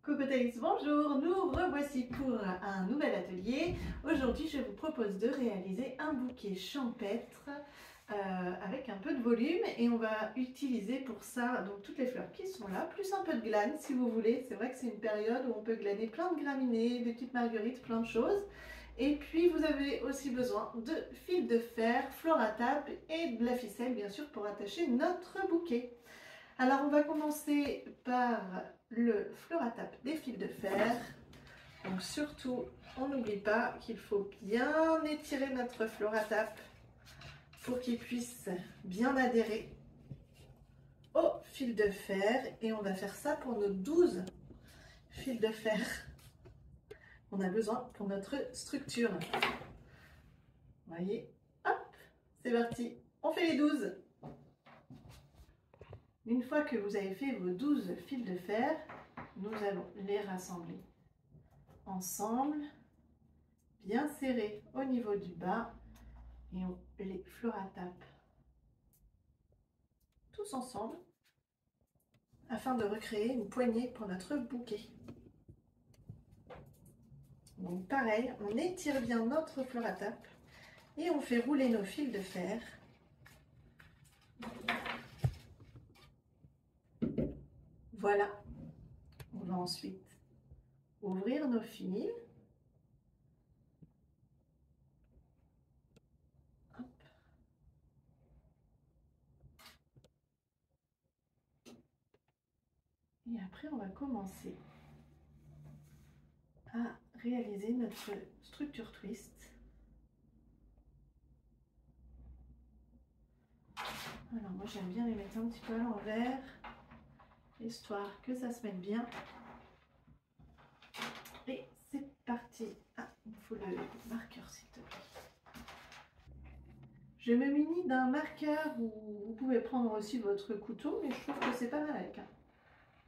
Cocotex, bonjour, nous revoici pour un nouvel atelier. Aujourd'hui, je vous propose de réaliser un bouquet champêtre avec un peu de volume et on va utiliser pour ça donc toutes les fleurs qui sont là, plus un peu de glane si vous voulez. C'est vrai que c'est une période où on peut glaner plein de graminées, des petites marguerites, plein de choses. Et puis vous avez aussi besoin de fil de fer, Floratape et de la ficelle bien sûr pour attacher notre bouquet. Alors on va commencer par le Floratape des fils de fer. Donc surtout, on n'oublie pas qu'il faut bien étirer notre Floratape pour qu'il puisse bien adhérer au fil de fer. Et on va faire ça pour nos 12 fils de fer qu'on a besoin pour notre structure. Vous voyez, hop, c'est parti, on fait les 12. Une fois que vous avez fait vos 12 fils de fer, nous allons les rassembler ensemble, bien serrés au niveau du bas, et on les Floratape tous ensemble afin de recréer une poignée pour notre bouquet. Donc pareil, on étire bien notre Floratape et on fait rouler nos fils de fer. Voilà, on va ensuite ouvrir nos fils. Et après, on va commencer à réaliser notre structure twist. Alors moi, j'aime bien les mettre un petit peu à l'envers, histoire que ça se mette bien. Et c'est parti. Ah, il faut le marqueur, s'il te plaît. Je me munis d'un marqueur où vous pouvez prendre aussi votre couteau, mais je trouve que c'est pas mal avec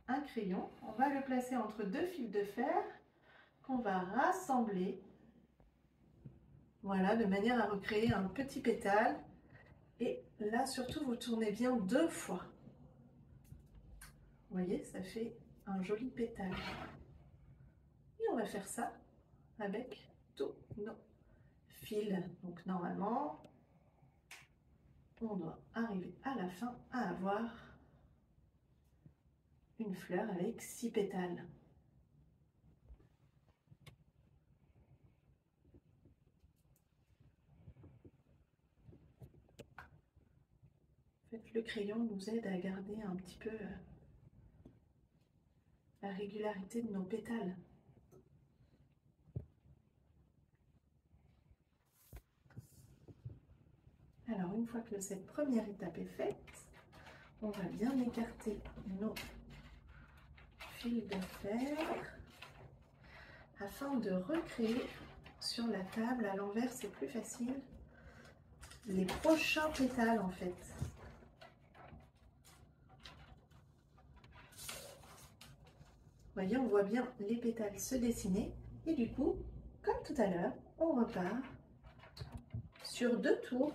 un crayon. On va le placer entre deux fils de fer qu'on va rassembler. Voilà, de manière à recréer un petit pétale. Et là, surtout, vous tournez bien 2 fois. Vous voyez, ça fait un joli pétale. Et on va faire ça avec tous nos fils. Donc normalement, on doit arriver à la fin à avoir une fleur avec 6 pétales. En fait, le crayon nous aide à garder un petit peu la régularité de nos pétales. Alors, une fois que cette première étape est faite, on va bien écarter nos fils de fer afin de recréer sur la table, à l'envers c'est plus facile, les prochains pétales en fait. Vous voyez, on voit bien les pétales se dessiner et du coup, comme tout à l'heure, on repart sur 2 tours.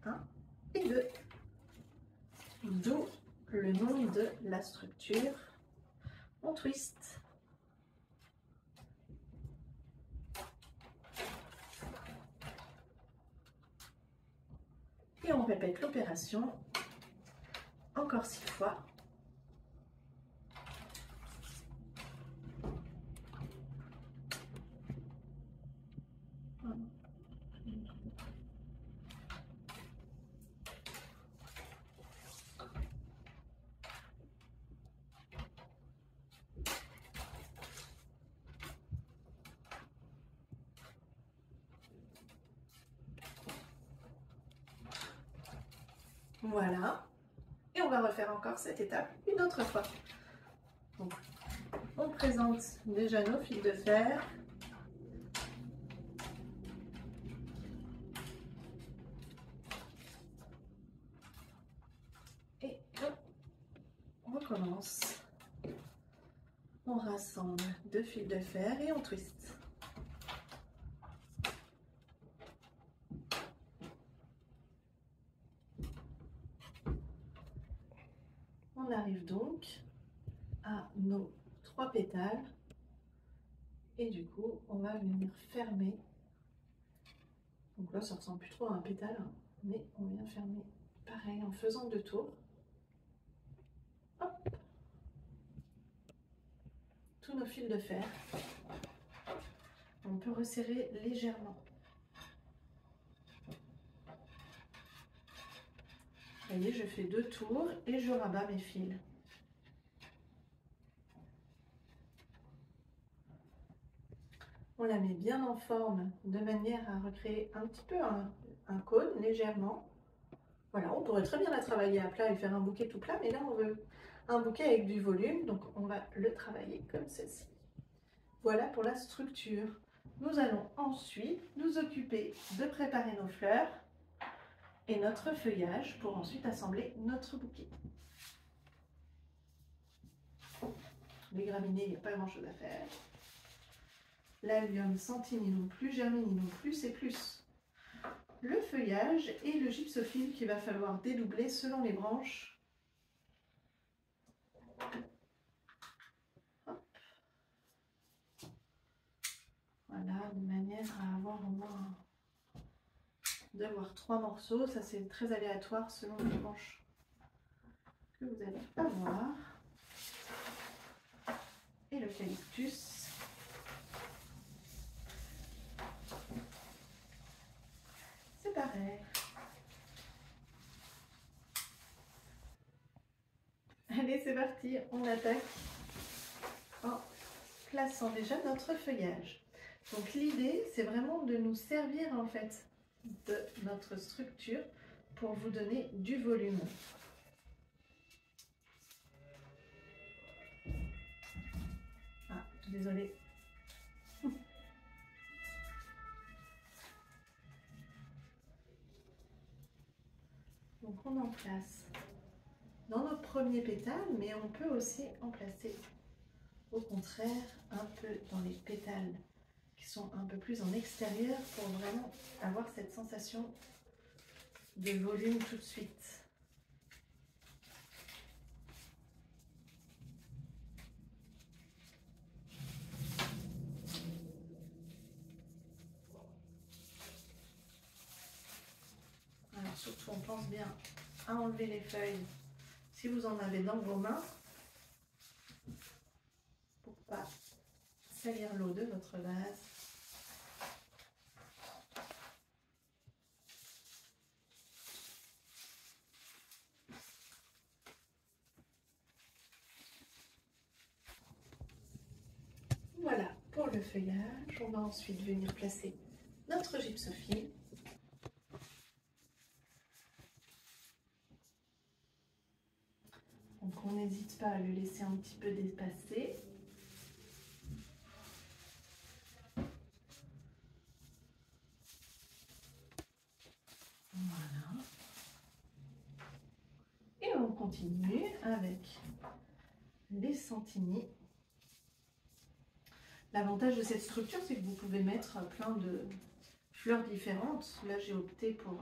1 et 2. D'où le nom de la structure. On twist. Et on répète l'opération encore 6 fois. Voilà. Et on va refaire encore cette étape une autre fois. Donc, on présente déjà nos fils de fer. Et on recommence. On rassemble 2 fils de fer et on twist. On On arrive donc à nos 3 pétales et du coup on va venir fermer. Donc là ça ressemble plus trop à un pétale, hein, mais on vient fermer pareil en faisant 2 tours. Hop. Tous nos fils de fer. On peut resserrer légèrement. Vous voyez, je fais 2 tours et je rabats mes fils. On la met bien en forme de manière à recréer un petit peu un cône légèrement. Voilà, on pourrait très bien la travailler à plat et faire un bouquet tout plat, mais là on veut un bouquet avec du volume, donc on va le travailler comme ceci. Voilà pour la structure. Nous allons ensuite nous occuper de préparer nos fleurs et notre feuillage pour ensuite assembler notre bouquet. Les graminées, il n'y a pas grand chose à faire. L'allium, centini non plus, germini non plus, c'est plus le feuillage et le gypsophile qu'il va falloir dédoubler selon les branches. Hop. Voilà, de manière à avoir au moins d'avoir 3 morceaux. Ça c'est très aléatoire selon les branches que vous allez avoir. Et l'eucalyptus. C'est pareil. Allez, c'est parti, on attaque en plaçant déjà notre feuillage. Donc l'idée, c'est vraiment de nous servir en fait de notre structure pour vous donner du volume. Ah, désolée. Donc on en place dans notre premier pétale, mais on peut aussi en placer au contraire un peu dans les pétales qui sont un peu plus en extérieur pour vraiment avoir cette sensation de volume tout de suite. Alors surtout on pense bien à enlever les feuilles si vous en avez dans vos mains pour pas salir l'eau de votre vase. Voilà pour le feuillage. On va ensuite venir placer notre gypsophile. Donc on n'hésite pas à le laisser un petit peu dépasser. Voilà. Et on continue avec les centini. L'avantage de cette structure, c'est que vous pouvez mettre plein de fleurs différentes. Là, j'ai opté pour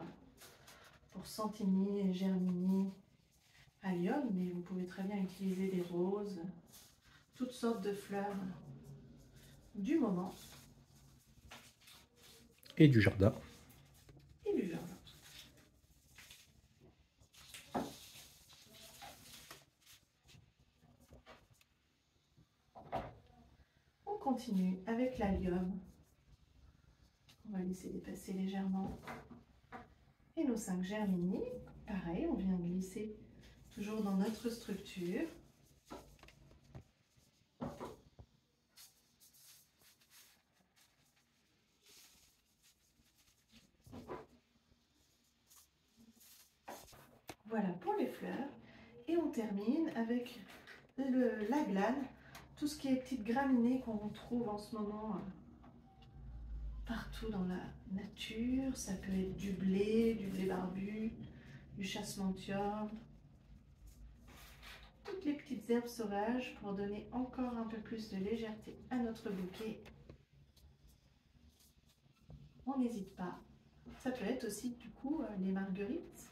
centini, germini, allium, mais vous pouvez très bien utiliser des roses, toutes sortes de fleurs du moment. Et du jardin. Et du jardin. On continue avec l'allium. On va laisser dépasser légèrement. Et nos 5 germini, pareil, on vient glisser toujours dans notre structure. Voilà pour les fleurs. Et on termine avec la glane, tout ce qui est petites graminées qu'on retrouve en ce moment partout dans la nature. Ça peut être du blé barbu, du chasse-menthium, toutes les petites herbes sauvages pour donner encore un peu plus de légèreté à notre bouquet. On n'hésite pas. Ça peut être aussi du coup les marguerites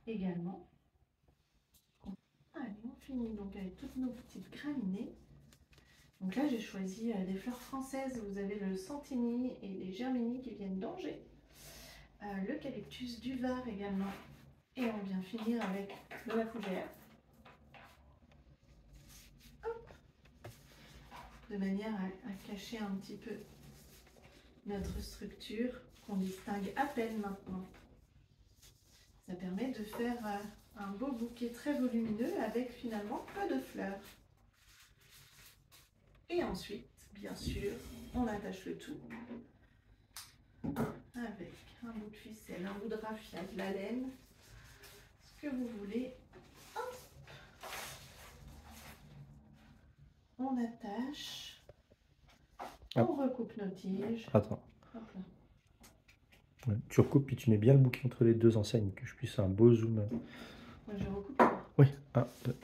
également. fini donc avec toutes nos petites graminées. Donc là j'ai choisi des fleurs françaises. Vous avez le Santini et les Germini qui viennent d'Angers. L'eucalyptus du Var également. Et on vient finir avec de la fougère. Hop. De manière à cacher un petit peu notre structure qu'on distingue à peine maintenant. Ça permet de faire un beau bouquet très volumineux avec finalement peu de fleurs. Et ensuite, bien sûr, on attache le tout avec un bout de ficelle, un bout de raffia, de la laine, ce que vous voulez. Hop. On attache, on recoupe nos tiges. Attends. Hop là. Ouais, tu recoupes puis tu mets bien le bouquet entre les deux enseignes, que je puisse faire un beau zoom. Moi je recoupe. Oui, 1, 2.